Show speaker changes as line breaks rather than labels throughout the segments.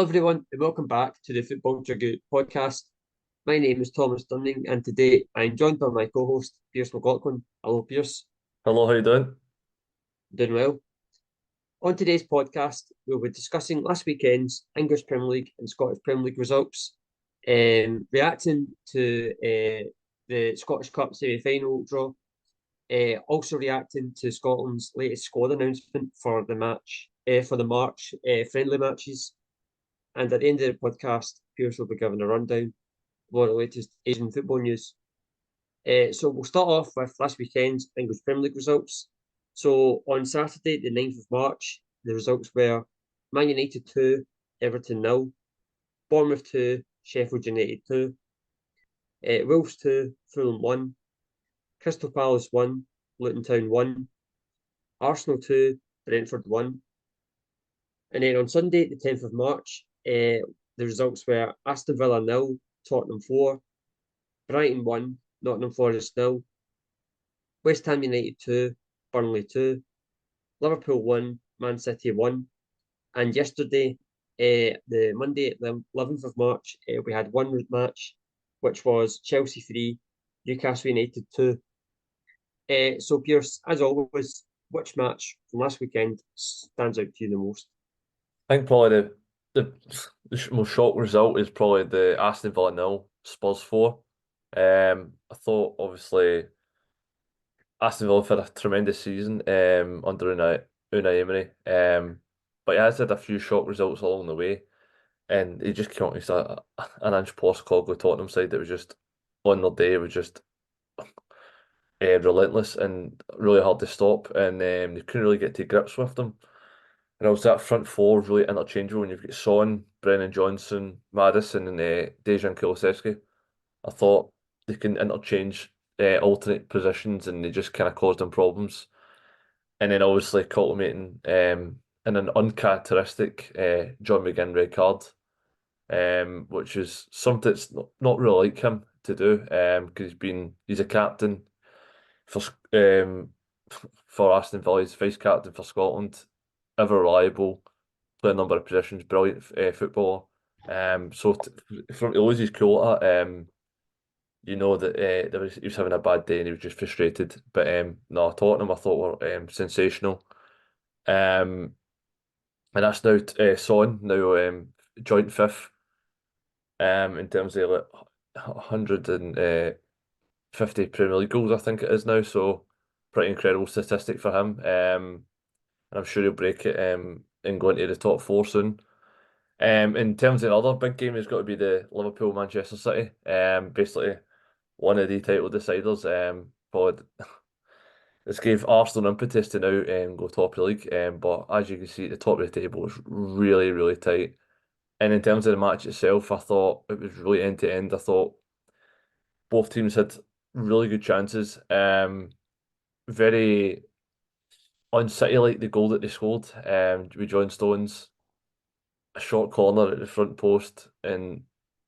Hello, everyone, and welcome back to the Football Chuggu Podcast. My name is Thomas Durning, and today I'm joined by my co-host, Pearse McLaughlin. Hello, Pearse.
Hello, how you doing?
Doing well. On today's podcast, we'll be discussing last weekend's English Premier League and Scottish Premier League results, reacting to the Scottish Cup semi-final draw, also reacting to Scotland's latest squad announcement for the match, for the March friendly matches. And at the end of the podcast, Pearse will be giving a rundown of all the latest Asian football news. So we'll start off with last weekend's English Premier League results. So on Saturday, the 9th of March, the results were Man United 2, Everton 0, Bournemouth 2, Sheffield United 2, Wolves 2, Fulham 1, Crystal Palace 1, Luton Town 1, Arsenal 2, Brentford 1. And then on Sunday, the 10th of March, the results were Aston Villa 0, Tottenham 4, Brighton 1, Nottingham Forest 0, West Ham United 2, Burnley 2, Liverpool 1, Man City 1. And yesterday, the Monday, the 11th of March, we had one match, which was Chelsea 3, Newcastle United 2. So, Pearse, as always, which match from last weekend stands out to you the most?
I think probably the most shock result is probably the Aston Villa 0, Spurs 4. I thought obviously Aston Villa had a tremendous season under Unai Emery. But he has had a few shock results along the way, and he just came out against an inch Postecoglou Tottenham side that was just on their day, was just relentless and really hard to stop, and they couldn't really get to grips with them. And also that front four is really interchangeable when you've got Son, Brennan Johnson, Maddison, and Dejan Kulusevski. I thought they can interchange alternate positions, and they just kind of caused them problems. And then obviously culminating in an uncharacteristic John McGinn red card, which is something that's not really like him to do, because he's a captain for Aston Villa, he's vice captain for Scotland, ever reliable, play a number of positions, brilliant footballer. So for him to lose his cool at you know that he was having a bad day and he was just frustrated. But no, Tottenham I thought were sensational. Um, and that's now Son now joint fifth in terms of like 150 Premier League goals, I think it is now. So pretty incredible statistic for him. And I'm sure he'll break it and go into the top four soon. In terms of the other big game, it's got to be the Liverpool Manchester City. Basically one of the title deciders. But this gave Arsenal an impetus to now go top of the league. But as you can see, the top of the table is really, really tight. And in terms of the match itself, I thought it was really end to end. I thought both teams had really good chances. Very on City, like the goal that they scored with John Stones, a short corner at the front post and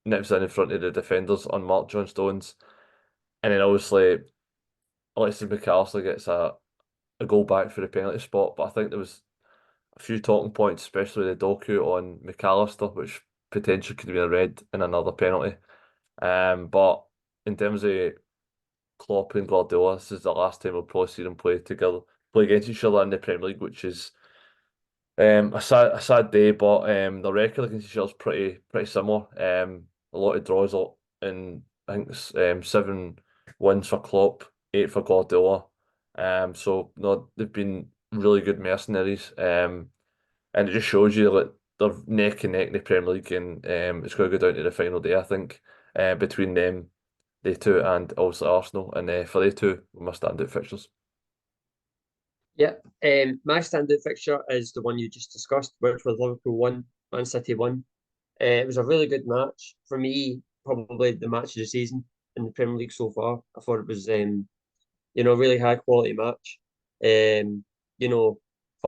nips in front of the defenders, unmarked John Stones. And then obviously Alexis McAllister gets a goal back for the penalty spot. But I think there was a few talking points, especially the docu on McAllister, which potentially could have been a red and another penalty. But in terms of Klopp and Guardiola, this is the last time we'll probably see them play together, play against each other in the Premier League, which is a sad day. But the record against each other is pretty similar. A lot of draws, and I think it's 7 wins for Klopp, 8 for Guardiola. So no, they've been really good mercenaries. And it just shows you that they're neck and neck in the Premier League, and it's going to go down to the final day, I think, between them, they two, and also Arsenal. And for they two, we must standout fixtures.
Yeah, my standout fixture is the one you just discussed, which was Liverpool 1, Man City 1. It was a really good match. For me, probably the match of the season in the Premier League so far. I thought it was, really high quality match. I thought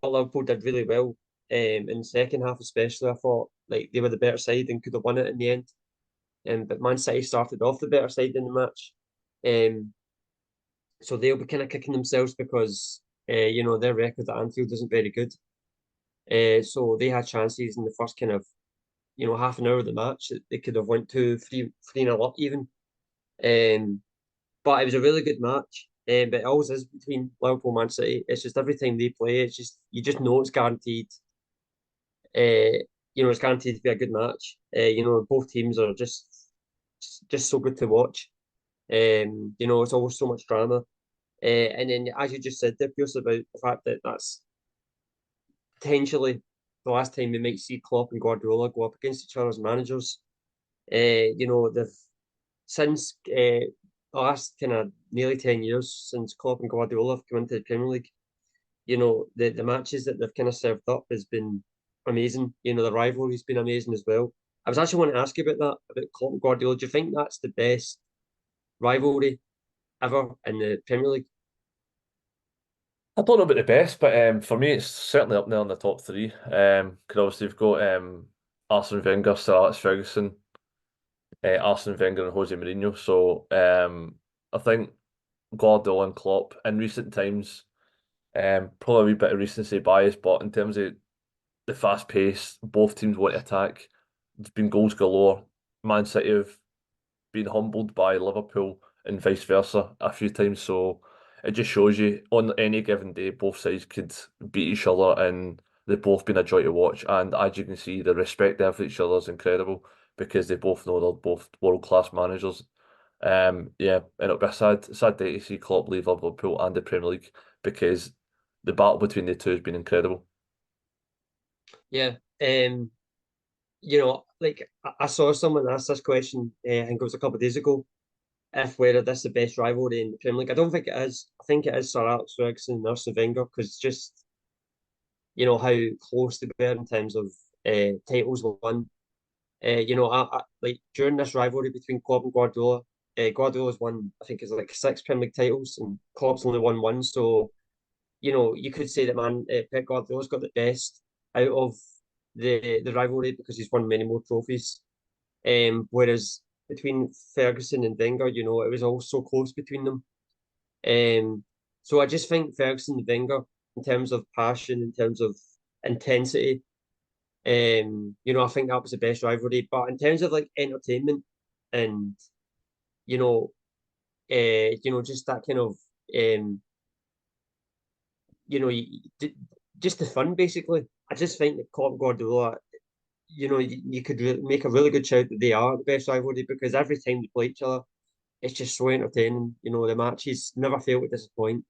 Liverpool did really well. In the second half, especially, I thought like they were the better side and could have won it in the end. But Man City started off the better side in the match. So they'll be kind of kicking themselves because their record at Anfield isn't very good. So they had chances in the first kind of half an hour of the match, they could have went 3-0 up even. But it was a really good match. But it always is between Liverpool and Man City. It's just every time they play, it's just you just know it's guaranteed. It's guaranteed to be a good match. Both teams are just so good to watch. It's always so much drama. And then, as you just said there, Pearse, about the fact that that's potentially the last time we might see Klopp and Guardiola go up against each other as managers. They've since the last kind of nearly 10 years since Klopp and Guardiola have come into the Premier League, the matches that they've kind of served up has been amazing. The rivalry's been amazing as well. I was actually wanting to ask you about that, about Klopp and Guardiola. Do you think that's the best rivalry ever in the Premier League?
I don't know about the best, but for me, it's certainly up there in the top three. Because obviously we've got Arsene Wenger, Sir Alex Ferguson, Arsene Wenger, and Jose Mourinho. So I think Guardiola and Klopp in recent times, probably a wee bit of recency bias, but in terms of the fast pace, both teams want to attack. There's been goals galore. Man City have been humbled by Liverpool and vice versa a few times. So it just shows you on any given day, both sides could beat each other, and they've both been a joy to watch. And as you can see, the respect they have for each other is incredible because they both know they're both world class managers. Yeah, and it'll be a sad day to see Klopp leave Liverpool and the Premier League because the battle between the two has been incredible.
Yeah. Like I saw someone ask this question, I think it was a couple of days ago, if whether this is the best rivalry in the Premier League. I don't think it is. I think it is Sir Alex Ferguson and Arsene Wenger because just how close they were in terms of titles won. Like during this rivalry between Klopp and Guardiola, Guardiola's won I think it's like 6 Premier League titles and Klopp's only won one. So you could say that Pep Guardiola's got the best out of the rivalry because he's won many more trophies. Whereas between Ferguson and Wenger, it was all so close between them. So I just think Ferguson and Wenger, in terms of passion, in terms of intensity, I think that was the best rivalry. But in terms of like entertainment and you know, just that kind of you know, just the fun basically. I just think that Klopp and Guardiola, you could make a really good shout that they are the best rivalry because every time they play each other, it's just so entertaining. The matches never fail to disappoint.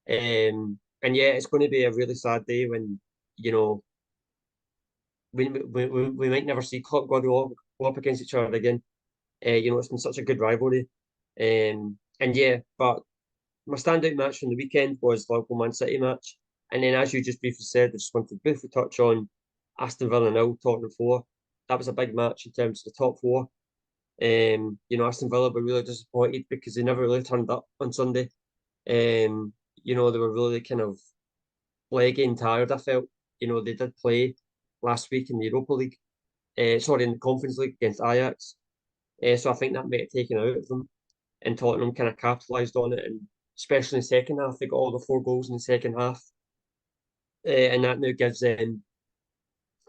And yeah, it's going to be a really sad day when you know we might never see Klopp Guardiola go up against each other again. It's been such a good rivalry. And yeah, but my standout match from the weekend was Liverpool Man City match. And then, as you just briefly said, I just wanted to briefly touch on Aston Villa 0, Tottenham 4. That was a big match in terms of the top four. Aston Villa were really disappointed because they never really turned up on Sunday. They were really kind of leggy and tired, I felt. They did play last week in the Europa League, in the Conference League against Ajax. So I think that might have taken out of them. And Tottenham kind of capitalised on it, and especially in the second half, they got all the 4 goals in the second half. And that now gives them,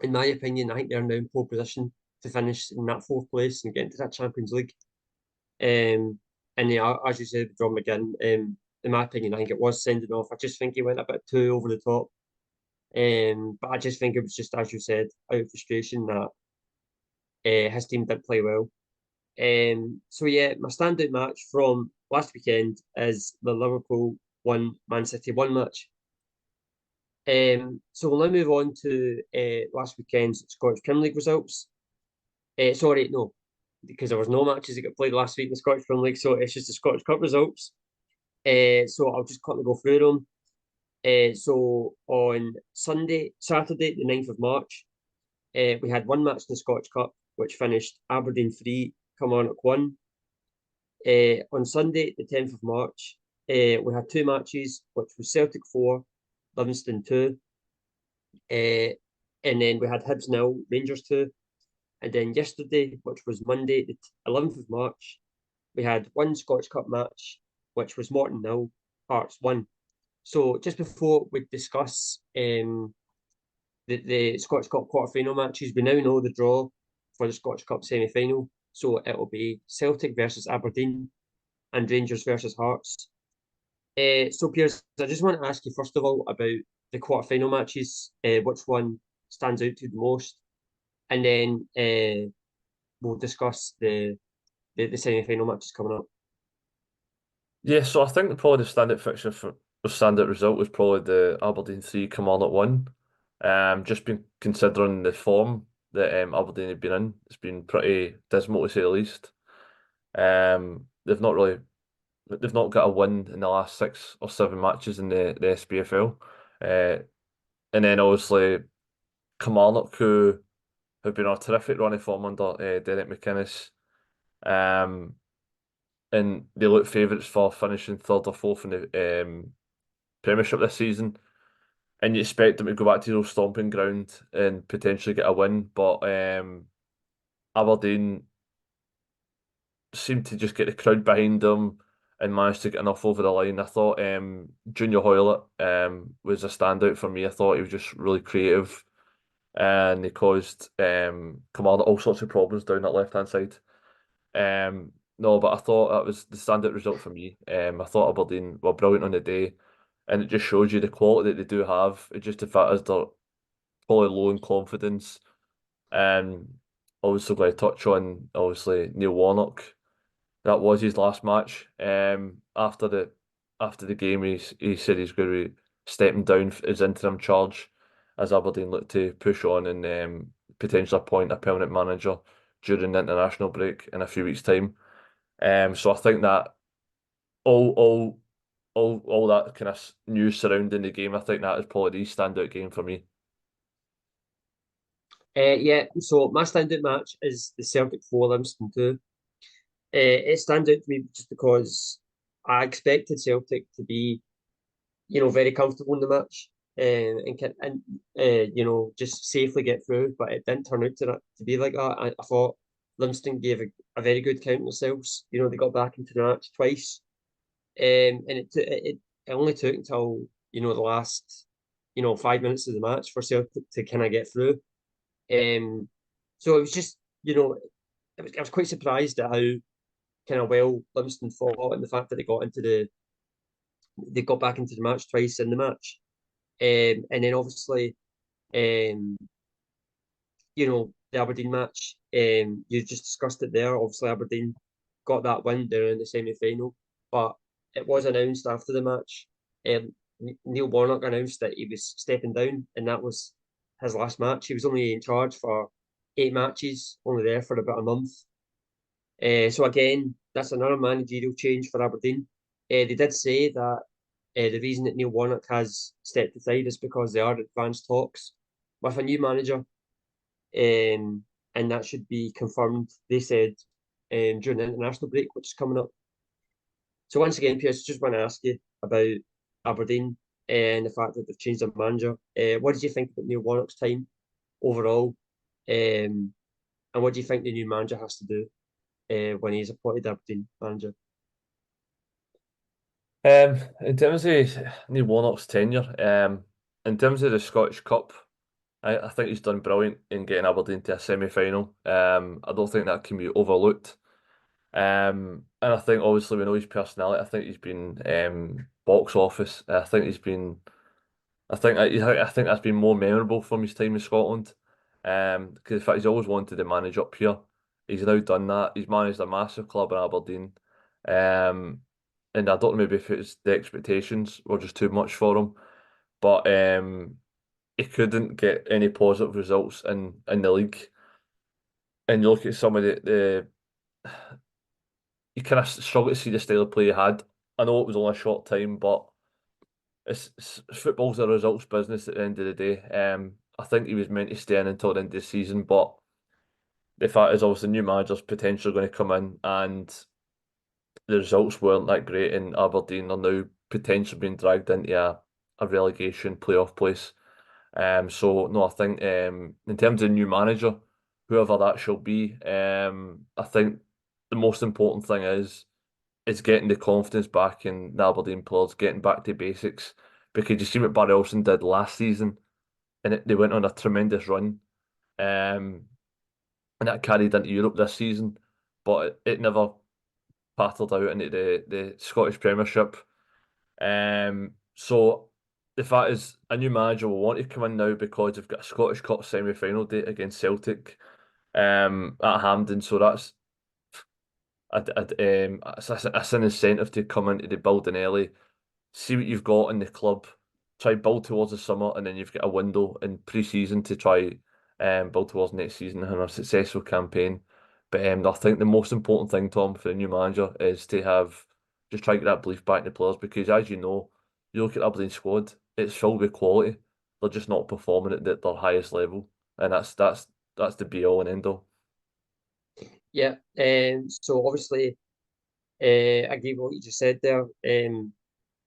in my opinion, I think they're now in pole position to finish in that 4th place and get into that Champions League. And yeah, as you said, John McGinn, in my opinion, I think it was sending off. I just think he went a bit too over the top. But I just think it was just, as you said, out of frustration that his team didn't play well. So yeah, my standout match from last weekend is the Liverpool 1, Man City 1 match. So we'll now move on to last weekend's Scottish Premier League results. Sorry, no, because there was no matches that got played last week in the Scottish Premier League, so it's just the Scottish Cup results. So I'll just quickly go through them. So on Saturday, the 9th of March, we had one match in the Scottish Cup, which finished Aberdeen 3, Warnock 1. On Sunday, the 10th of March, we had 2 matches, which was Celtic 4, Livingston 2. And then we had Hibs 0, Rangers 2. And then yesterday, which was Monday, the 11th of March, we had one Scottish Cup match, which was Morton 0, Hearts 1. So just before we discuss the Scottish Cup quarter-final matches, we now know the draw for the Scottish Cup semi-final. So it'll be Celtic versus Aberdeen and Rangers versus Hearts. So Pearse, I just want to ask you first of all about the quarter-final matches. Which one stands out to you the most, and then we'll discuss the semi-final matches coming up.
Yeah, so I think probably the standout fixture for the standout result was probably the Aberdeen 3, Kilmarnock 1. Just been considering the form that Aberdeen have been in, it's been pretty dismal to say the least. They've not got a win in the last 6 or 7 matches in the SPFL. And then obviously Kilmarnock, who have been on a terrific run of form under Derek McInnes. And they look favourites for finishing third or fourth in the Premiership this season. And you expect them to go back to their stomping ground and potentially get a win, but Aberdeen seemed to just get the crowd behind them and managed to get enough over the line. I thought Junior Hoylett was a standout for me. I thought he was just really creative and he caused Kamala all sorts of problems down that left-hand side. No, but I thought that was the standout result for me. I thought Aberdeen were brilliant on the day, and it just shows you the quality that they do have. It just the fact is they're probably low in confidence. Also going to touch on obviously Neil Warnock. That was his last match. After the game, he said he's going to be stepping down his interim charge as Aberdeen look to push on and potentially appoint a permanent manager during the international break in a few weeks' time. So I think that all that kind of news surrounding the game, I think that is probably the standout game for me.
Yeah, so my standout match is the Celtic 4, Livingston 2. It stands out to me just because I expected Celtic to be, very comfortable in the match and just safely get through, but it didn't turn out to be like that. I thought Livingston gave a very good count themselves. They got back into the match twice, and it only took until the last 5 minutes of the match for Celtic to kind of get through. So it was just I was quite surprised at how kind of well Livingston fought and the fact that they got back into the match twice in the match. And then obviously, the Aberdeen match, you just discussed it there. Obviously, Aberdeen got that win there in the semi-final, but it was announced after the match. Neil Warnock announced that he was stepping down, and that was his last match. He was only in charge for 8 matches, only there for about a month. So again, that's another managerial change for Aberdeen. They did say that the reason that Neil Warnock has stepped aside is because they are advanced talks with a new manager, and that should be confirmed, they said, during the international break, which is coming up. So once again, Pearse, just want to ask you about Aberdeen and the fact that they've changed their manager. What did you think about Neil Warnock's time overall? And what do you think the new manager has to do when he's appointed Aberdeen manager?
In terms of Neil Warnock's tenure, in terms of the Scottish Cup, I think he's done brilliant in getting Aberdeen to a semi-final. I don't think that can be overlooked. And I think obviously we know his personality. I think he's been box office. I think that's been more memorable from his time in Scotland. Because in fact he's always wanted to manage up here. He's now done that. He's managed a massive club in Aberdeen. And I don't know maybe if it's the expectations were just too much for him, but he couldn't get any positive results in the league. And you look at some of the you kind of struggle to see the style of play he had. I know it was only a short time, but football's a results business at the end of the day. I think he was meant to stay in until the end of the season, but the fact is obviously new manager's potentially going to come in and the results weren't that great in Aberdeen. Are now potentially being dragged into a relegation playoff place. So no, I think in terms of new manager, whoever that shall be, I think the most important thing is getting the confidence back in the Aberdeen players, getting back to basics. Because you see what Barry Olsen did last season, and they went on a tremendous run. and that carried into Europe this season, but it never patterned out into the Scottish Premiership. So the fact is, a new manager will want to come in now because they've got a Scottish Cup semi-final date against Celtic at Hampden. So that's it's an incentive to come into the building early, see what you've got in the club, try build towards the summer, and then you've got a window in pre-season to try build towards next season and have a successful campaign. But I think the most important thing, Tom, for the new manager is to have just try to get that belief back in the players because, as you know, you look at Aberdeen squad, it's filled with quality. They're just not performing at their highest level, and that's the be all and end all.
Yeah. So obviously, I agree with what you just said there. In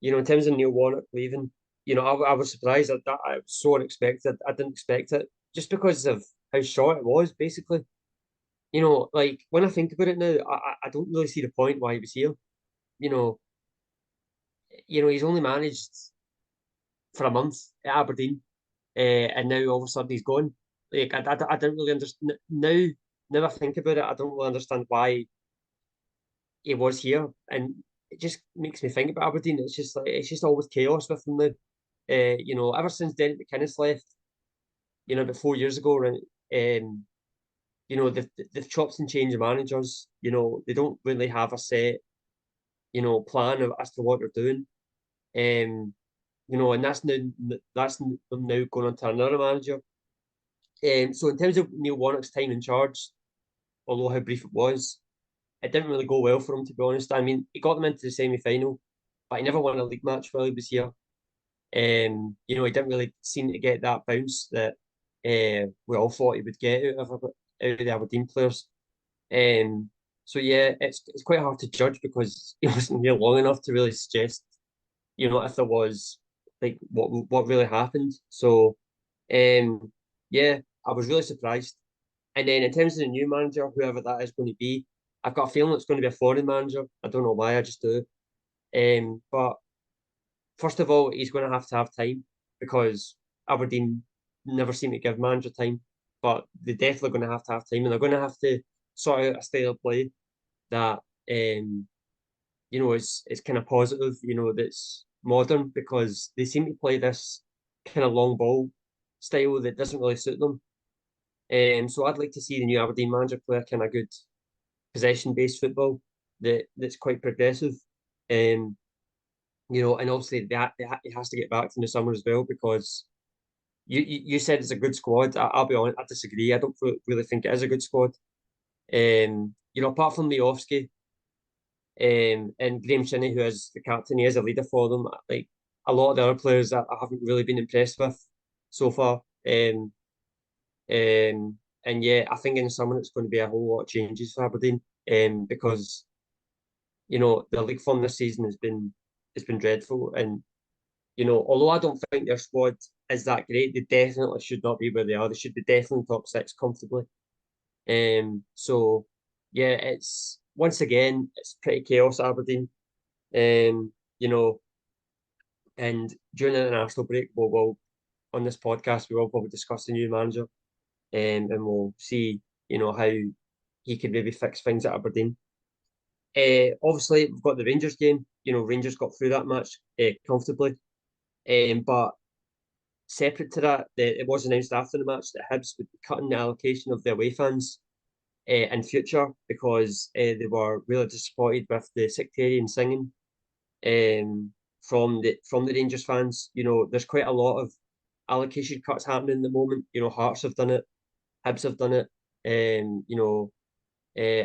terms of Neil Warnock leaving, I was surprised at that. I was so unexpected. I didn't expect it just because of how short it was, basically. Like when I think about it now, I don't really see the point why he was here. You know, he's only managed for a month at Aberdeen, and now all of a sudden he's gone. Like I don't really understand now. Now I think about it, I don't really understand why he was here, and it just makes me think about Aberdeen. It's just always chaos with them now. Ever since Derek McInnes left, about 4 years ago, right? They've chopped and changed the managers. They don't really have a set, plan as to what they're doing. And that's them now going on to another manager. So in terms of Neil Warnock's time in charge, although how brief it was, it didn't really go well for him, to be honest. I mean, he got them into the semi-final, but he never won a league match while he was here. He didn't really seem to get that bounce that we all thought he would get out of the Aberdeen players. So yeah, it's quite hard to judge because he wasn't here long enough to really suggest, if there was like what really happened. So, yeah, I was really surprised. And then in terms of the new manager, whoever that is going to be, I've got a feeling it's going to be a foreign manager. I don't know why, I just do. But first of all, he's going to have time because Aberdeen never seem to give manager time, but they're definitely going to have time, and they're going to have to sort out a style of play that is kind of positive, that's modern because they seem to play this kind of long ball style that doesn't really suit them. So I'd like to see the new Aberdeen manager play a kind of good possession-based football that's quite progressive. Um, and obviously that it has to get back from the summer as well because you said it's a good squad. I'll be honest, I disagree. I don't really think it is a good squad. Apart from Miovski, and Graham Shinney, who is the captain, he is a leader for them. Like a lot of the other players that I haven't really been impressed with so far. And yeah, I think in the summer it's going to be a whole lot of changes for Aberdeen. Because the league form this season has been dreadful, and although I don't think their squad is that great, they definitely should not be where they are. They should be definitely top six comfortably. So yeah, it's once again it's pretty chaos at Aberdeen. Um, you know, and during the international break, we'll on this podcast we will probably discuss the new manager, and we'll see how he could maybe fix things at Aberdeen. Obviously we've got the Rangers game. Rangers got through that match comfortably. But separate to that, it was announced after the match that Hibs would be cutting the allocation of the away fans in future because they were really disappointed with the sectarian singing from the Rangers fans. There's quite a lot of allocation cuts happening at the moment. Hearts have done it, Hibs have done it. I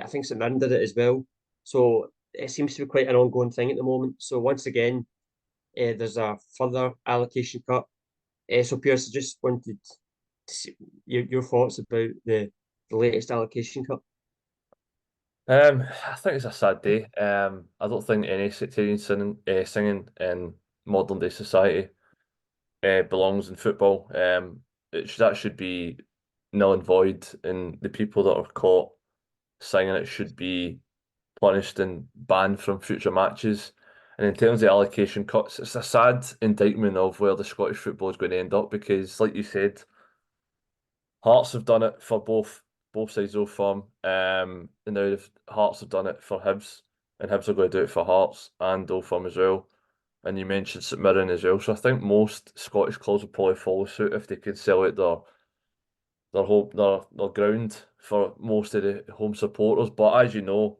think St Mirren did it as well. So it seems to be quite an ongoing thing at the moment. So once again, there's a further allocation cut. So Pearse, I just wanted to see your thoughts about the latest allocation cut.
I think it's a sad day. I don't think any sectarian singing in modern day society belongs in football. That should be null and void, and the people that are caught singing it should be punished and banned from future matches. And in terms of allocation cuts, it's a sad indictment of where the Scottish football is going to end up because, like you said, Hearts have done it for both both sides of form. And now if Hearts have done it for Hibs, and Hibs are going to do it for Hearts and Old Firm as well. And you mentioned St Mirren as well. So I think most Scottish clubs will probably follow suit if they could sell out their ground for most of the home supporters. But as you know,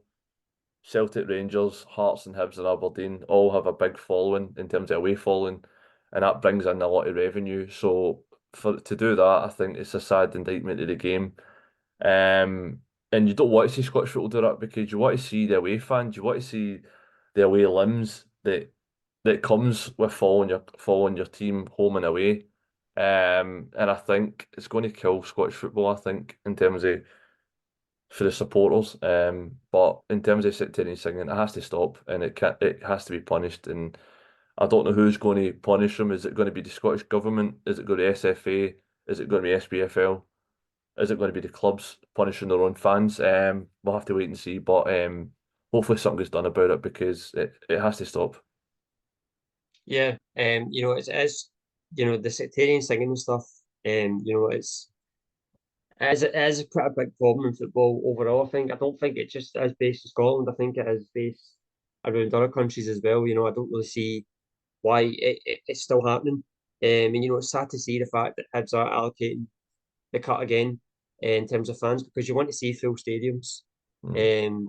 Celtic, Rangers, Hearts and Hibs and Aberdeen all have a big following in terms of away following, and that brings in a lot of revenue. So to do that, I think it's a sad indictment of the game. And you don't want to see Scottish football do that because you want to see the away fans, you want to see the away limbs that comes with following your team home and away. And I think it's going to kill Scottish football, I think, in terms of for the supporters. But in terms of sectarian singing, it has to stop and it has to be punished. And I don't know who's going to punish them. Is it going to be the Scottish Government? Is it going to be SFA? Is it going to be SPFL? Is it going to be the clubs punishing their own fans? We'll have to wait and see. But hopefully something gets done about it because it has to stop.
Yeah, it is, the sectarian singing and stuff. It is quite a big problem in football overall. I don't think it just is based in Scotland. I think it is based around other countries as well. I don't really see why it's still happening. And it's sad to see the fact that Hibs are allocating the cut again in terms of fans because you want to see full stadiums. And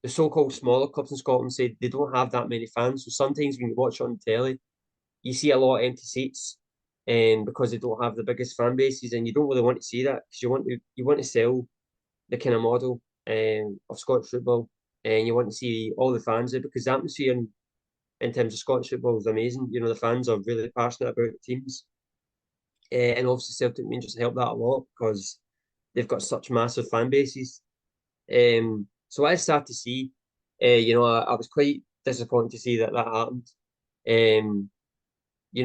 the so-called smaller clubs in Scotland say they don't have that many fans. So sometimes when you watch it on telly, you see a lot of empty seats, because they don't have the biggest fan bases, and you don't really want to see that because you want to sell the kind of model of Scottish football, and you want to see all the fans there because the atmosphere in terms of Scottish football is amazing. The fans are really passionate about the teams, and obviously Celtic Rangers help that a lot because they've got such massive fan bases. So I sad to see. I was quite disappointed to see that happened. Um, we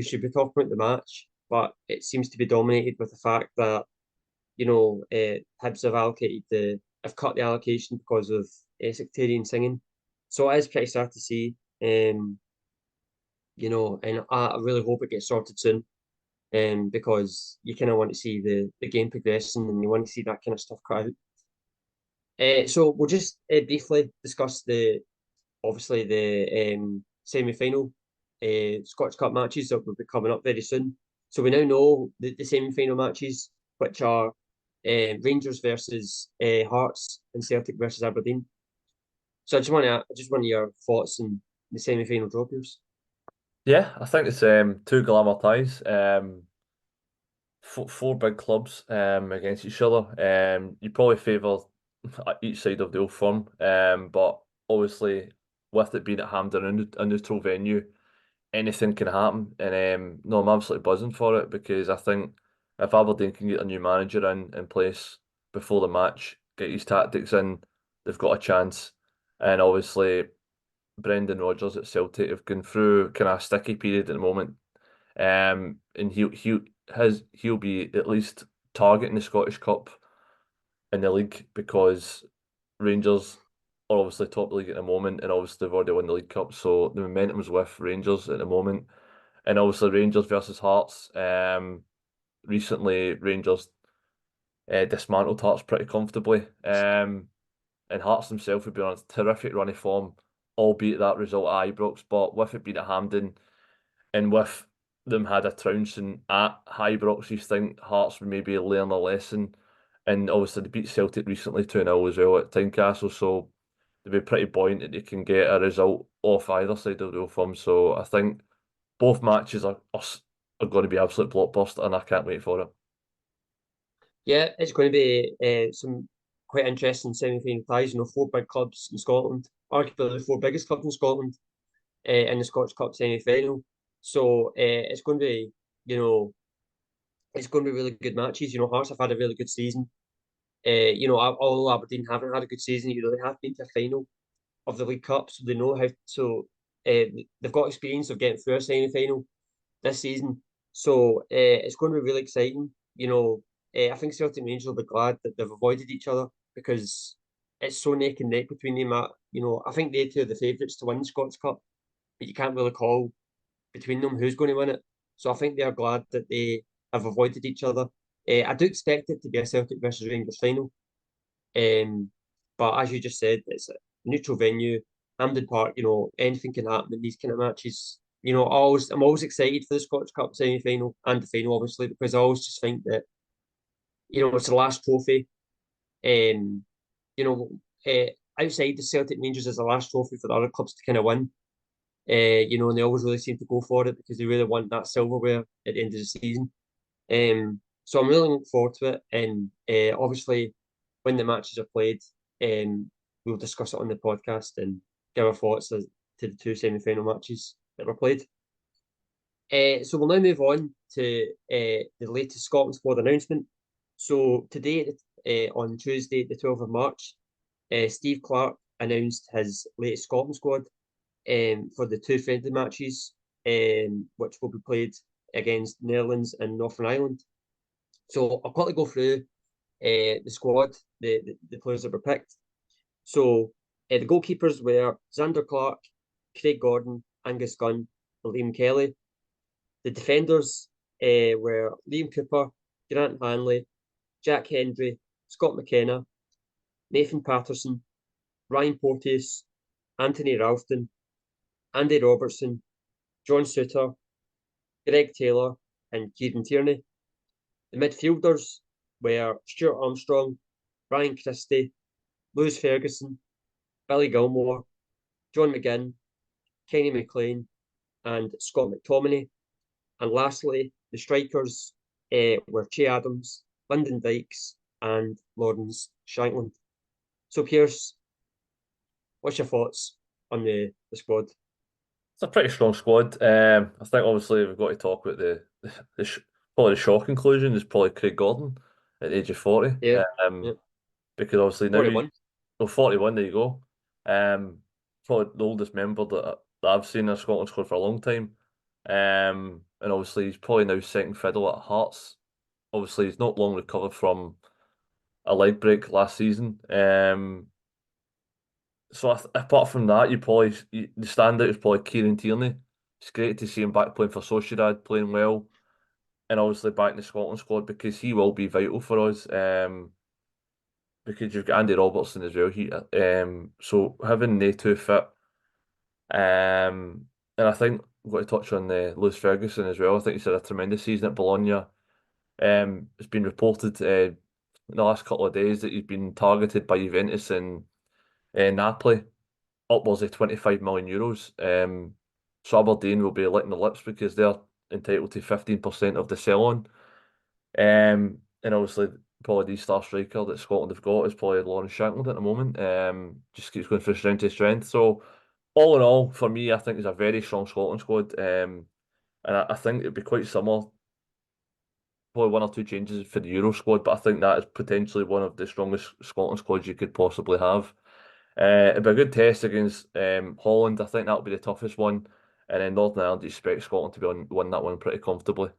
should be talking about the match, but it seems to be dominated with the fact that Hibs have cut the allocation because of sectarian singing. So it is pretty sad to see. And I really hope it gets sorted soon. Because you kind of want to see the game progressing and you want to see that kind of stuff cut out. So we'll just briefly discuss obviously the semi-final Scottish Cup matches that will be coming up very soon. So we now know the semi-final matches, which are Rangers versus Hearts and Celtic versus Aberdeen. So I just want your thoughts on the semi-final draw, Pearse.
Yeah, I think it's two glamour ties. Four big clubs against each other. You probably favour each side of the Old Firm, but obviously with it being at Hampden, a neutral venue, anything can happen. And no, I'm absolutely buzzing for it because I think if Aberdeen can get a new manager in place before the match, get his tactics in, they've got a chance. And obviously Brendan Rodgers at Celtic have gone through kind of a sticky period at the moment. And he'll be at least targeting the Scottish Cup in the league because Rangers are obviously top of the league at the moment, and obviously they've already won the League Cup, so the momentum's with Rangers at the moment. And obviously Rangers versus Hearts. Recently Rangers dismantled Hearts pretty comfortably. And Hearts themselves have been on a terrific run of form, albeit that result at Ibrox, but with it being at Hampden and with them had a trouncing at Ibrox, you think Hearts would maybe learn a lesson. And obviously they beat Celtic recently 2-0 as well at Tynecastle, so they'd be pretty buoyant that they can get a result off either side of the Old Firm. So I think both matches are going to be absolute blockbuster, and I can't wait for it.
Yeah, it's going to be some quite interesting semi-final ties. Four big clubs in Scotland, arguably the four biggest clubs in Scotland, in the Scottish Cup semi-final. So it's going to be, it's going to be really good matches. Hearts have had a really good season. Although Aberdeen haven't had a good season, they have been to a final of the League Cup, so they know how. So they've got experience of getting through a semi-final this season. So it's going to be really exciting. I think Celtic and Rangers will be glad that they've avoided each other because it's so neck and neck between them. I think they two are the favourites to win the Scots Cup, but you can't really call between them who's going to win it. So I think they are glad that they have avoided each other. I do expect it to be a Celtic versus Rangers final. But as you just said, it's a neutral venue, Hampden Park. Anything can happen in these kind of matches. I'm always excited for the Scottish Cup semi-final and the final, obviously, because I always just think that it's the last trophy. Um, you know, outside the Celtic Rangers is the last trophy for the other clubs to kind of win. And they always really seem to go for it because they really want that silverware at the end of the season. So I'm really looking forward to it, and obviously, when the matches are played, we'll discuss it on the podcast and give our thoughts to the two semi-final matches that were played. So we'll now move on to the latest Scotland squad announcement. So today, on Tuesday, the 12th of March, Steve Clarke announced his latest Scotland squad for the two friendly matches, which will be played against Netherlands and Northern Ireland. So I'll quickly go through the squad, the players that were picked. So the goalkeepers were Xander Clark, Craig Gordon, Angus Gunn, and Liam Kelly. The defenders were Liam Cooper, Grant Hanley, Jack Hendry, Scott McKenna, Nathan Patterson, Ryan Porteous, Anthony Ralston, Andy Robertson, John Suter, Greg Taylor, and Kieran Tierney. The midfielders were Stuart Armstrong, Ryan Christie, Lewis Ferguson, Billy Gilmore, John McGinn, Kenny McLean, and Scott McTominay. And lastly, the strikers were Che Adams, Lyndon Dykes, and Lawrence Shankland. So, Pearse, what's your thoughts on the squad?
It's a pretty strong squad. I think obviously we've got to talk about probably the shock conclusion is probably Craig Gordon at the age of 40.
Yeah, yeah.
Because obviously now
41.
41, there you go. Probably the oldest member that I've seen in a Scotland squad for a long time. And obviously he's probably now second fiddle at Hearts. Obviously he's not long recovered from a leg break last season. So apart from that, the standout is probably Kieran Tierney. It's great to see him back playing for Sociedad, playing well, and obviously back in the Scotland squad because he will be vital for us. Because you've got Andy Robertson as well. So having they two fit, and I think we've got to touch on Lewis Ferguson as well. I think he's had a tremendous season at Bologna. It's been reported in the last couple of days that he's been targeted by Juventus and Napoli, upwards of €25 million. So Aberdeen will be licking the lips because they're entitled to 15% of the sell-on. And obviously, probably the star striker that Scotland have got is probably Lawrence Shankland at the moment. Just keeps going from strength to strength. So, all in all, for me, I think it's a very strong Scotland squad. And I think it'd be quite similar. Probably one or two changes for the Euro squad, but I think that is potentially one of the strongest Scotland squads you could possibly have. It'd be a good test against Holland. I think that'll be the toughest one. And then Northern Ireland, you expect Scotland to win that one pretty comfortably.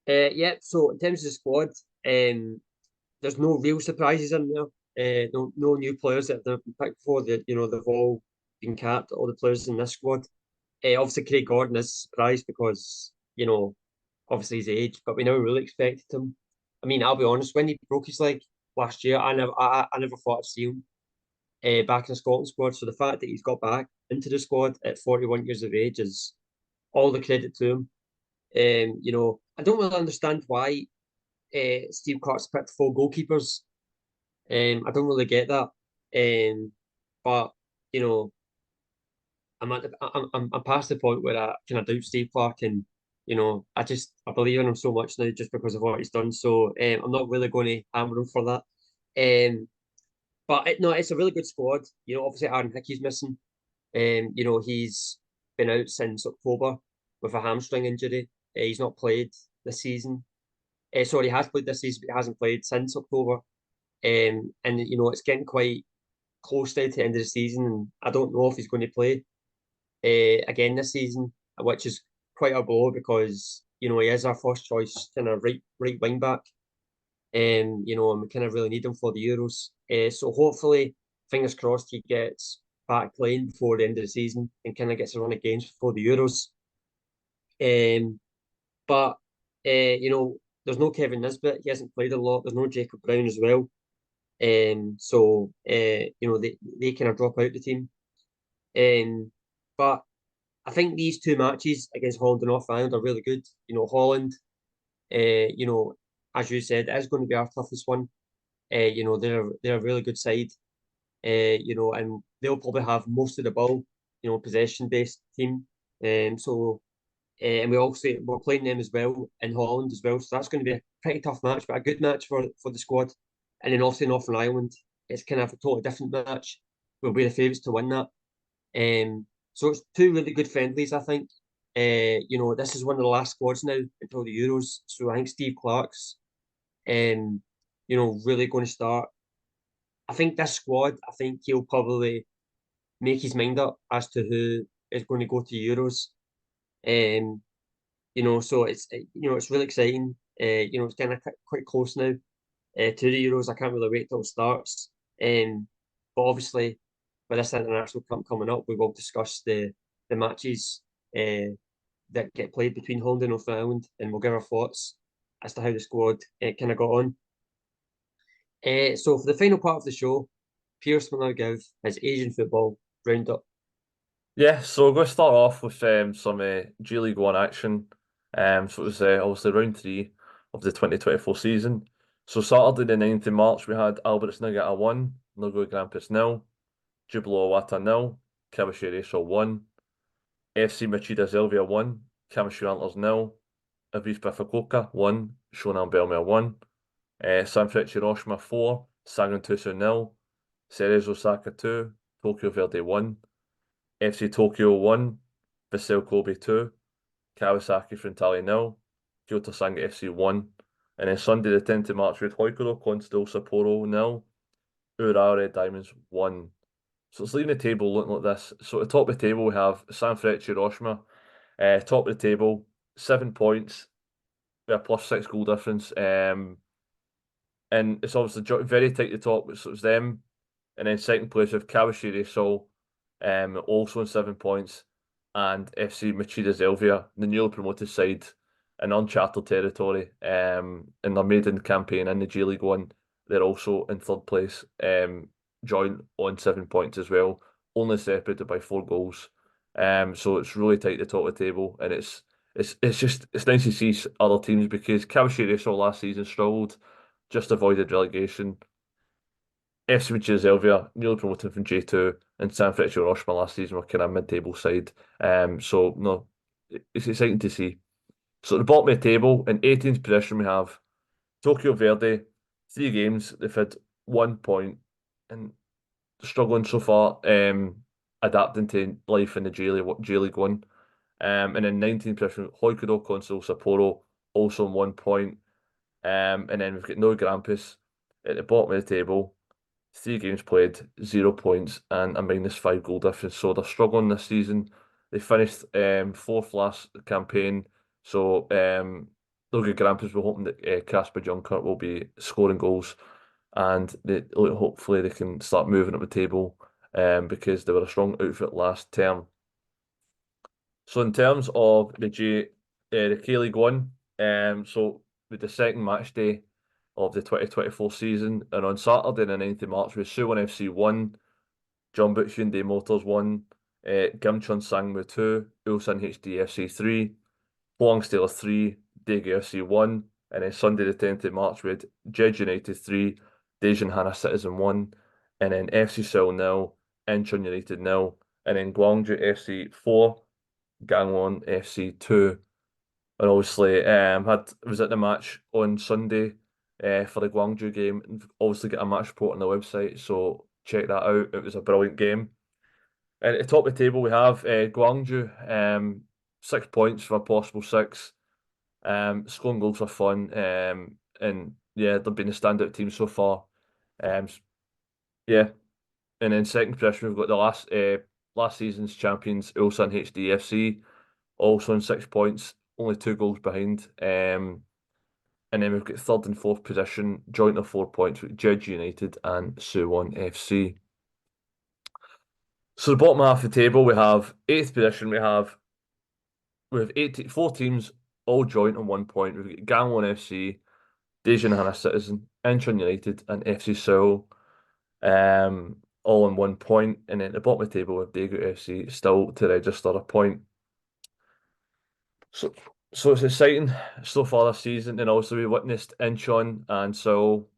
Yeah, so in terms of the squad, there's no real surprises in there. No new players that have been picked before. They've all been capped, all the players in this squad. Obviously, Craig Gordon is a surprise because, obviously his age, but we never really expected him. I mean, I'll be honest, when he broke his leg last year, I never thought I'd see him back in the Scotland squad. So the fact that he's got back into the squad at 41 years of age is all the credit to him. I don't really understand why Steve Clarke's picked four goalkeepers. I don't really get that. But I'm past the point where I kind of doubt Steve Clarke, and I believe in him so much now just because of what he's done. So I'm not really going to hammer him for that. But it's a really good squad. Obviously Aaron Hickey's missing. He's been out since October with a hamstring injury. He's not played this season. Sorry, he has played this season, but he hasn't played since October. And it's getting quite close to the end of the season, and I don't know if he's going to play again this season, which is quite a blow because he is our first choice kind of right wing back. And we kind of really need him for the Euros. So hopefully, fingers crossed, he gets back playing before the end of the season and kind of gets a run of games before the Euros. But There's no Kevin Nisbet. He hasn't played a lot. There's no Jacob Brown as well. So they kind of drop out the team. But I think these two matches against Holland and North Ireland are really good. Holland, as you said, is going to be our toughest one. They're a really good side. And they'll probably have most of the ball. Possession based team. And we're playing them as well in Holland as well. So that's going to be a pretty tough match, but a good match for the squad. And then obviously Northern Ireland, it's kind of a totally different match. We'll be the favourites to win that. So it's two really good friendlies, I think. This is one of the last squads now until the Euros. So I think Steve Clarke's, really going to start. I think this squad, I think he'll probably make his mind up as to who is going to go to Euros. So it's really exciting. It's kind of quite close now to the Euros. I can't really wait till it starts. But obviously, with this international camp coming up, we will discuss the matches that get played between Holland and Northern Ireland, and we'll give our thoughts as to how the squad kind of got on. So for the final part of the show, Pearse will now give his Asian football roundup.
Yeah, so we're going to start off with some G League One action. So it was obviously round 3 of the 2024 season. So Saturday the 9th of March, we had Alberts Nagata 1, Nogo Grampus 0, Jubilo Awata 0, Kawashiri Reso 1, FC Machida Zelvia 1, Kamashiro Antlers 0, Avispa Fukuoka 1, Shonan Belmare 1, Sanfrecce Hiroshima 4, Sangon Tusu 0, Ceres Osaka 2, Tokyo Verde 1, FC Tokyo 1, Vissel Kobe 2, Kawasaki Frontale 0, Kyoto Sanga FC 1, and then Sunday the 10th of March we had Hoikuro Constable Sapporo 0, Urawa Red Diamonds 1. So it's leaving the table looking like this. So at the top of the table we have Sanfrecce Hiroshima, top of the table, 7 points, with a +6 goal difference, and it's obviously very tight at the top, so it's them, and then second place with Kawashiri Reso, also on 7 points, and FC Machida Zelvia, the newly promoted side in uncharted territory, in their maiden campaign in the G League One. They're also in third place, joint on 7 points as well, only separated by 4 goals. So it's really tight at the top of the table, and it's nice to see other teams, because Kawashiri Reso last season struggled, just avoided relegation. FC Machida Zelvia, newly promoted from J2, and Sanfrecce Hiroshima last season were kind of mid-table side. So no, it's exciting to see. So at the bottom of the table, in 18th position, we have Tokyo Verde. 3 games, they've had 1 point, and struggling so far, adapting to life in the J League One. And in 19th position, Hoikuro Constable Sapporo, also on 1 point. And then we've got No Grampus at the bottom of the table. 3 games played, 0 points, and a -5 goal difference. So they're struggling this season. They finished 4th last campaign. So Logan Grampus were hoping that Casper Junkert will be scoring goals, and hopefully they can start moving up the table, because they were a strong outfit last term. So in terms of the K League One, so with the second match day of the 2024 season, and on Saturday the 9th of March with Suwon FC 1, Jeonbuk Hyundai Motors 1, Gimcheon Sangmu 2, Ulsan HD FC 3, Hwang Steelers 3, Daegu FC 1, and then Sunday the 10th of March we had Jeju United 3, Daejeon Hana Citizen 1, and then FC Seoul 0, Incheon United 0, and then Gwangju FC 4, Gangwon FC 2. And obviously was at the match on Sunday for the Gwangju game, and obviously get a match report on the website, so check that out. It was a brilliant game. And at the top of the table we have Gwangju, 6 points from a possible 6. Scoring goals are fun, and yeah, they've been a standout team so far. Yeah, and then second position we've got the last season's champions Ulsan HD FC, also on 6 points, only 2 goals behind. And then we've got third and fourth position, joint of 4 points with Jeju United and Suwon FC. So the bottom half of the table, we have 8th position, we have 4 teams all joint on 1 point. We've got Gangwon FC, Daejeon Hana Citizen, Incheon United, and FC Seoul, all on 1 point. And then at the bottom of the table with Daegu FC still to register a point. So it's exciting so far this season, and also we witnessed Incheon and Seoul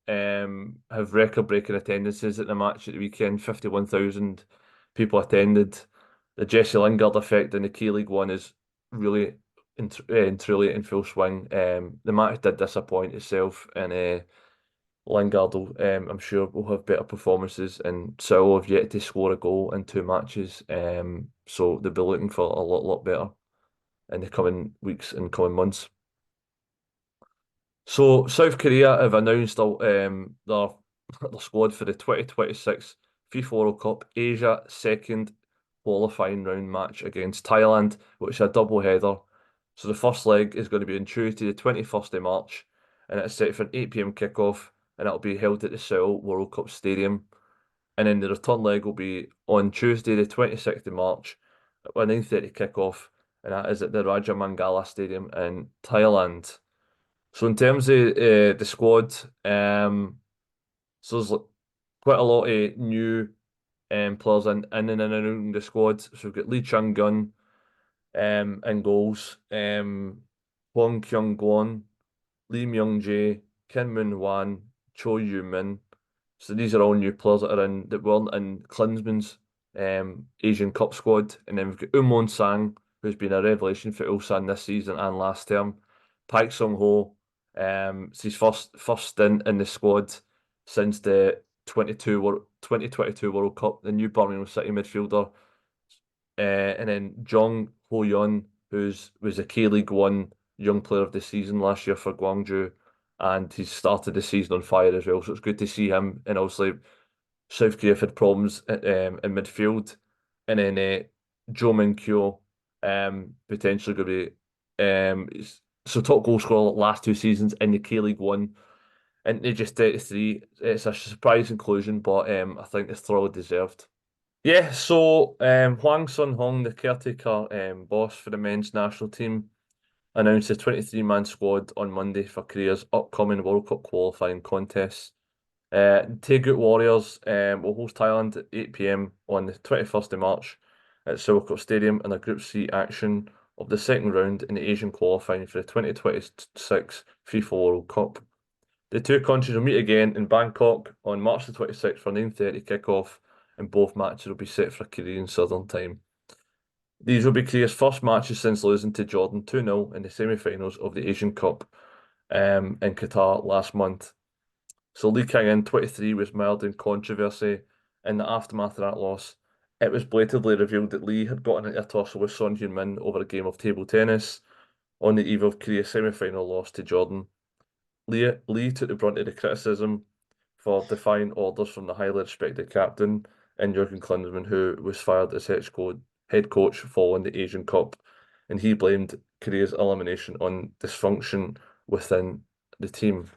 have record-breaking attendances at the match at the weekend. 51,000 people attended. The Jesse Lingard effect in the Key League One is really and truly in full swing. The match did disappoint itself, and Lingard will, I'm sure, will have better performances, and Seoul have yet to score a goal in 2 matches. So they'll be looking for a lot better in the coming weeks and coming months. So South Korea have announced their squad for the 2026 FIFA World Cup Asia second qualifying round match against Thailand, which is a double header. So the first leg is going to be on Tuesday, the 21st of March, and it's set for an 8 p.m. kickoff, and it'll be held at the Seoul World Cup Stadium. And then the return leg will be on Tuesday, the 26th of March, at a 9:30 kickoff, and that is at the Raja Mangala Stadium in Thailand. So in terms of the squad, so there's quite a lot of new players in and around the squad. So we've got Lee Chang-Gun in goals, Hwang Kyung-Gwon, Lee Myung-jae, Kim Moon-hwan, Cho Yu-min. So these are all new players that weren't in Klinsmann's Asian Cup squad. And then we've got Umon Sang, who's been a revelation for Ulsan this season and last term. Park Seung-Ho, it's his first stint in the squad since the 2022 World Cup, the new Birmingham City midfielder. And then Jong Ho-Yeon, was a K-League One Young Player of the Season last year for Gwangju, and he's started the season on fire as well. So it's good to see him. And obviously, South Korea have had problems in midfield. And then Joe Min-Kyu, potentially going to be so top goal scorer last 2 seasons in the K-League One. And they just 33. It's a surprise inclusion, but I think it's thoroughly deserved. Yeah, so Hwang Sun-hong, the caretaker boss for the men's national team, announced a 23-man squad on Monday for Korea's upcoming World Cup qualifying contests. Taegut Warriors will host Thailand at 8 p.m. on the 21st of March at Seoul Cup Stadium in a Group C action of the second round in the Asian qualifying for the 2026 FIFA World Cup. The two countries will meet again in Bangkok on March the 26th for 9:30 kickoff, and both matches will be set for Korean Southern Time. These will be Korea's first matches since losing to Jordan 2-0 in the semi-finals of the Asian Cup in Qatar last month. So Lee Kang-In, 23, was mired in controversy in the aftermath of that loss. It was blatantly revealed that Lee had gotten into a tussle with Son Heung-min over a game of table tennis on the eve of Korea's semi-final loss to Jordan. Lee took the brunt of the criticism for defying orders from the highly respected captain and Jurgen Klinsmann, who was fired as head coach following the Asian Cup, and he blamed Korea's elimination on dysfunction within the team.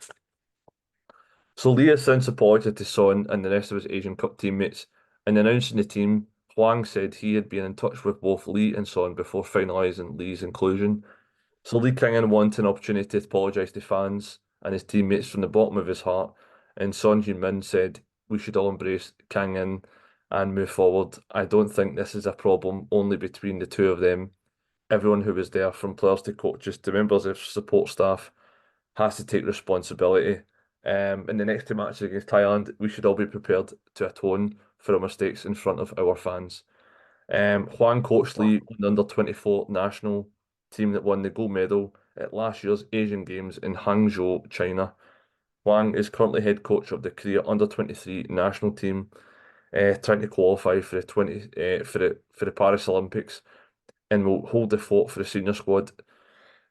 So Lee has since apologised to Son and the rest of his Asian Cup teammates. In announcing the team, Hwang said he had been in touch with both Lee and Son before finalising Lee's inclusion. So Lee Kang-In wanted an opportunity to apologise to fans and his teammates from the bottom of his heart, and Son Heung-min said, "We should all embrace Kang-In and move forward. I don't think this is a problem only between the two of them. Everyone who was there, from players to coaches to members of support staff, has to take responsibility. In the next 2 matches against Thailand, we should all be prepared to atone for our mistakes in front of our fans." Hwang coached Lee on the under-24 national team that won the gold medal at last year's Asian Games in Hangzhou, China. Hwang is currently head coach of the Korea under-23 national team, trying to qualify for the Paris Olympics, and will hold the fort for the senior squad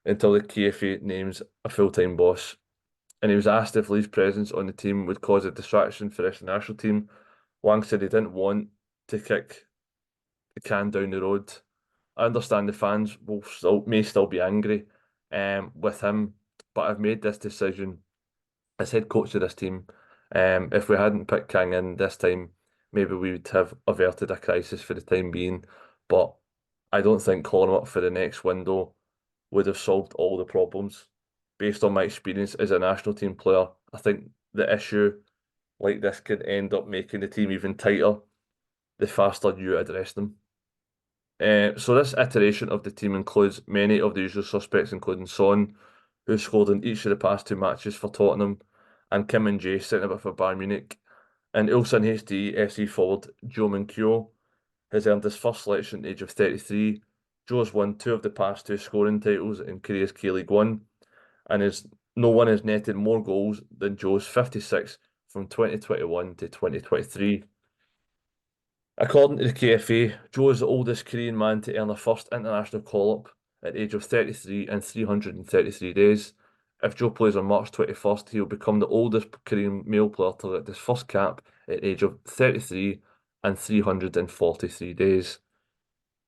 until the KFA names a full-time boss. And he was asked if Lee's presence on the team would cause a distraction for the national team. Hwang said he didn't want to kick the can down the road. I understand the fans may still be angry with him, but I've made this decision as head coach of this team. If we hadn't picked Kang-In this time, maybe we would have averted a crisis for the time being. But I don't think calling him up for the next window would have solved all the problems. Based on my experience as a national team player, I think the issue like this could end up making the team even tighter the faster you address them. So this iteration of the team includes many of the usual suspects, including Son, who scored in each of the past two matches for Tottenham, and Kim Min-Jae, centre-back for Bayern Munich. And Ulsan HD FC forward Joe Min-Kyu has earned his first selection at the age of 33. Joe's won 2 of the past 2 scoring titles in Korea's K-League 1, and no one has netted more goals than Joe's 56 from 2021 to 2023. According to the KFA, Joe is the oldest Korean man to earn a first international call-up at the age of 33 and 333 days. If Joe plays on March 21st, he will become the oldest Korean male player to get his first cap at the age of 33 and 343 days.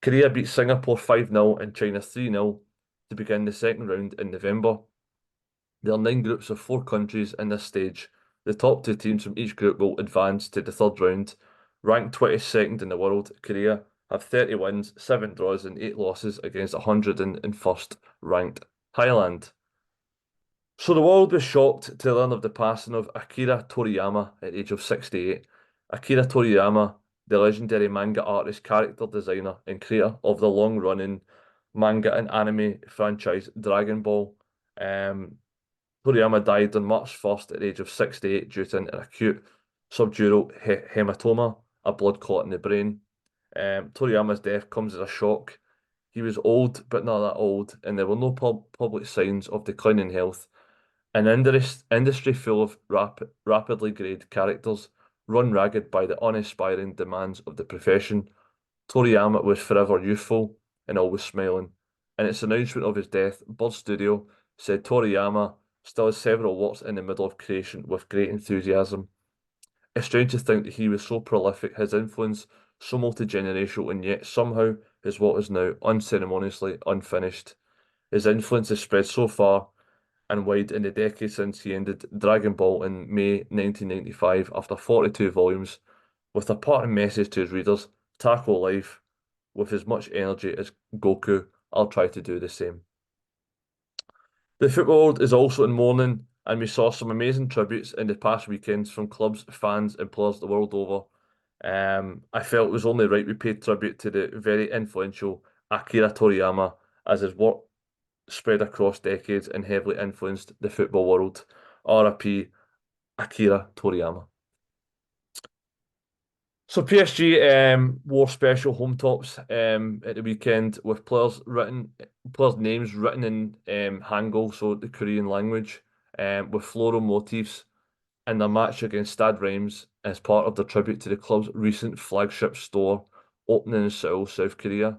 Korea beat Singapore 5-0 and China 3-0 to begin the second round in November. There are 9 groups of 4 countries in this stage. The top 2 teams from each group will advance to the third round. Ranked 22nd in the world, Korea have 30 wins, 7 draws and 8 losses against 101st ranked Thailand. So the world was shocked to learn of the passing of Akira Toriyama at the age of 68. Akira Toriyama, the legendary manga artist, character designer and creator of the long-running manga and anime franchise Dragon Ball. Toriyama died on March 1st at the age of 68 due to an acute subdural hematoma, a blood clot in the brain. Toriyama's death comes as a shock. He was old, but not that old, and there were no public signs of declining health. An industry full of rapidly grade characters, run ragged by the unaspiring demands of the profession. Toriyama was forever youthful and always smiling. In its announcement of his death, Bird Studio said Toriyama still has several works in the middle of creation with great enthusiasm. It's strange to think that he was so prolific, his influence so multi-generational, and yet somehow his what is now unceremoniously unfinished. His influence has spread so far and wide in the decade since he ended Dragon Ball in May 1995 after 42 volumes, with a parting message to his readers: tackle life with as much energy as Goku. I'll try to do the same. The football world is also in mourning, and we saw some amazing tributes in the past weekends from clubs, fans and players the world over. I felt it was only right we paid tribute to the very influential Akira Toriyama, as his work spread across decades and heavily influenced the football world. RIP Akira Toriyama. So PSG wore special home tops at the weekend with players' names written in Hangul, so the Korean language, with floral motifs in their match against Stade Reims as part of the tribute to the club's recent flagship store opening in Seoul, South Korea.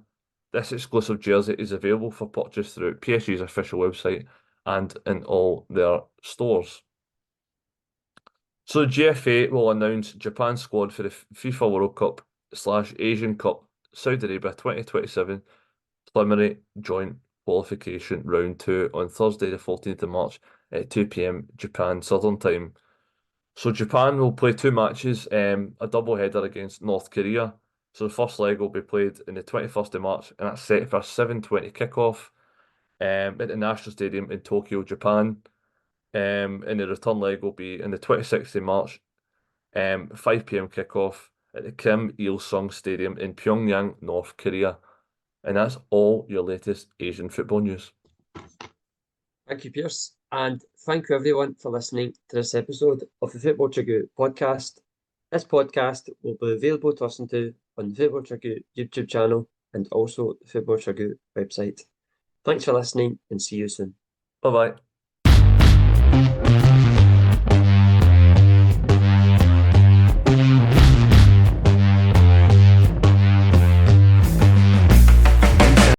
This exclusive jersey is available for purchase through PSG's official website and in all their stores. So the GFA will announce Japan's squad for the FIFA World Cup / Asian Cup Saudi Arabia 2027 preliminary joint qualification round 2 on Thursday the 14th of March at 2 p.m. Japan Southern Time. So Japan will play 2 matches, a double-header against North Korea. So the first leg will be played on the 21st of March, and that's set for a 7:20 kickoff at the National Stadium in Tokyo, Japan. And the return leg will be on the 26th of March, 5 p.m. kickoff at the Kim Il-sung Stadium in Pyongyang, North Korea. And that's all your latest Asian football news.
Thank you, Pearse. And thank you, everyone, for listening to this episode of the Football Chuggu Podcast. This podcast will be available to listen to on the Football Chuggu YouTube channel and also the Football Chuggu website. Thanks for listening and see you soon.
Bye-bye.